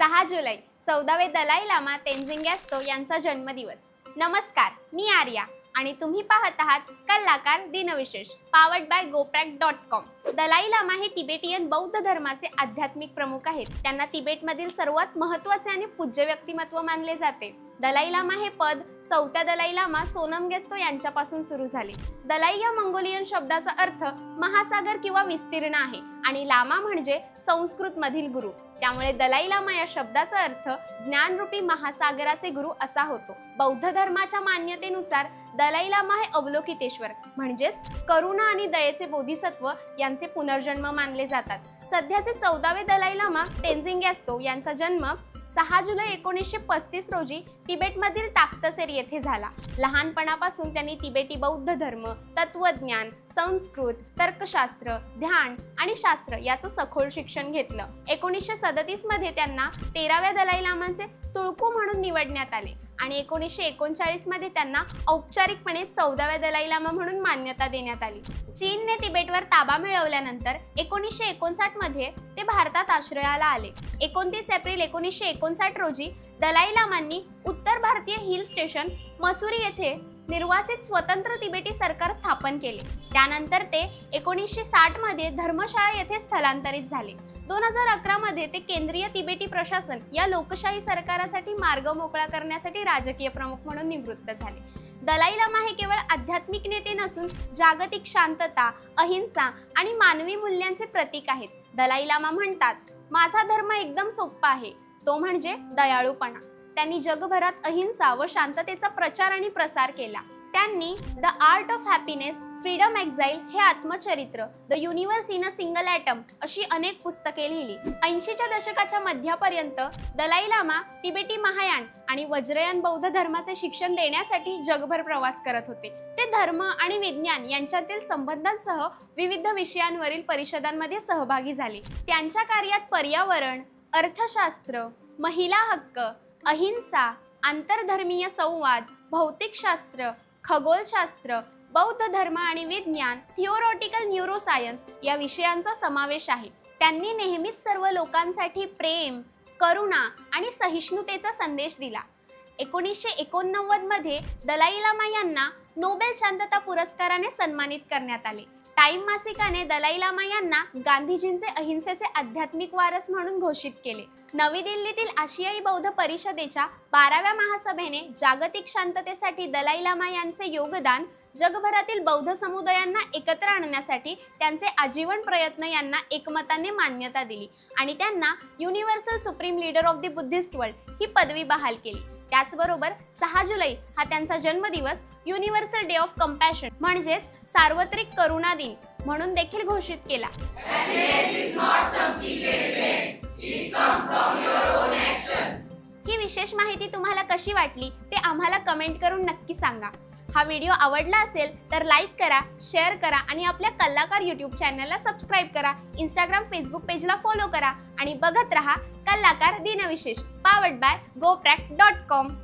6 जुलै 14वे Dalai llama Tenzing गॅस्तो यांचा जन्मदिवस। नमस्कार, मी आर्या आणि तुम्ही पाहत आहात कलाकार दिनविशेष powered by goprack.com। Dalai Lama हे तिबेटियन बौद्ध धर्माचे आध्यात्मिक प्रमुख आहेत। त्यांना तिबेटमधील सर्वात महत्त्वाचे आणि पूज्य व्यक्तिमत्व मानले जाते। दलाई लामा हे पद चौथ्या दलाई लामा सोनम गॅस्तो यांच्यापासून सुरू झाले। दलाई या मंगोलियन शब्दाचा अर्थ महासागर किंवा विस्तीर्ण आहे आणि लामा म्हणजे संस्कृत मधील गुरु, त्यामुळे दलाई लामा या शब्दाचा अर्थ ज्ञानरूपी महासागराचे गुरु असा होतो। बौद्ध धर्माच्या मान्यतेनुसार दलाई लामा हे अवलोकितेश्वर म्हणजेच करुणा आणि दयेचे बोधिसत्व यांचे पुनर्जन्म मानले जातात। सध्याचे 14वे दलाई लामा तेंजिंग गॅस्तो यांचा जन्म 6 जुलै 1935 रोजी तिबेटमधील ताख्तसेर येथे झाला। लहानपणापासून त्यांनी तिबेटी बौद्ध धर्म, तत्वज्ञान, संस्कृत, तर्कशास्त्र, ध्यान आणि शास्त्र याचं सखोल शिक्षण घेतलं। 1937 मध्ये त्यांना 13व्या दलाई लामांचे तुळकू म्हणून निवडण्यात आले आणि 1939 मध्ये त्यांना औपचारिकपणे 14व्या दलाई लामा म्हणून मान्यता देण्यात आली। चीनने तिबेटवर ताबा मिळवल्यानंतर 1959 मध्ये ते भारतात आश्रयाला आले। 29 एप्रिल 1959 रोजी दलाई लामांनी उत्तर भारतीय हिल स्टेशन मसुरी येथे निर्वासित स्वतंत्र तिबेटी सरकार स्थापन केले। त्यानंतर ते 1960 मध्ये धर्मशाळा येथे स्थलांतरित झाले। 2011 मध्ये ते केंद्रीय तिबेटी प्रशासन या लोकशाही सरकारासाठी मार्ग मोकळा करण्यासाठी राजकीय प्रमुख म्हणून निवृत्त झाले। दलाई लामा हे केवळ आध्यात्मिक नेते नसून जागतिक शांतता, अहिंसा आणि मानवी मूल्यांचे प्रतीक आहेत। दलाई लामा म्हणतात, माझा धर्म एकदम सोपा आहे, तो म्हणजे दयाळूपणा। त्यांनी जगभरात अहिंसा व शांततेचा प्रचार आणि प्रसार केला। त्यांनी the art of happiness, freedom exile हे आत्मचरित्र, the universe in a single atom अशी अनेक पुस्तके लिहिली। 80च्या दशकाच्या मध्यापर्यंत दलाई लामा तिबेटी महायान आणि वज्रयान बौद्ध धर्माचे शिक्षण देण्यासाठी जगभर प्रवास करत होते। ते धर्म आणि विज्ञान यांच्यातील संबंधांसह विविध विषयांवरील परिषदांमध्ये सहभागी झाले। त्यांच्या कार्यात पर्यावरण, अर्थशास्त्र, महिला हक्क, अहिंसा, आंतरधर्मीय संवाद, भौतिकशास्त्र, खगोलशास्त्र, बौद्ध धर्म आणि विज्ञान, थिओरॉटिकल न्यूरोसायन्स या विषयांचा समावेश आहे। त्यांनी नेहमीच सर्व लोकांसाठी प्रेम, करुणा आणि सहिष्णुतेचा संदेश दिला। 1989 मध्ये दलाई लामा यांना नोबेल शांतता पुरस्काराने सन्मानित करण्यात आले। टाइम मासिकाने दलाई लामा यांना गांधीजींचे अहिंसेचे आध्यात्मिक वारस म्हणून घोषित केले। नवी दिल्लीतील आशियाई बौद्ध परिषदेच्या 12व्या महासभेने जागतिक शांततेसाठी दलाई लामा यांचे योगदान, जगभरातील बौद्ध समुदायांना एकत्र आणण्यासाठी त्यांचे आजीवन प्रयत्न यांना एकमताने मान्यता दिली आणि त्यांना universal supreme leader of the Buddhist world ही पदवी बहाल केली। त्याचबरोबर 6 जुलै हा त्यांचा जन्मदिवस युनिव्हर्सल डे ऑफ कंपॅशन म्हणजेच सार्वत्रिक करुणा दिन म्हणून देखील घोषित केला। ही विशेष माहिती तुम्हाला कशी वाटली ते आम्हाला कमेंट करून नक्की सांगा। हा व्हिडिओ आवडला असेल तर लाईक करा, शेअर करा आणि आपल्या कलाकार YouTube चॅनलला सबस्क्राईब करा। इंस्टाग्राम, फेसबुक पेजला फॉलो करा आणि बघत रहा कलाकार दिनविशेष पावर्ड बाय goprack.com।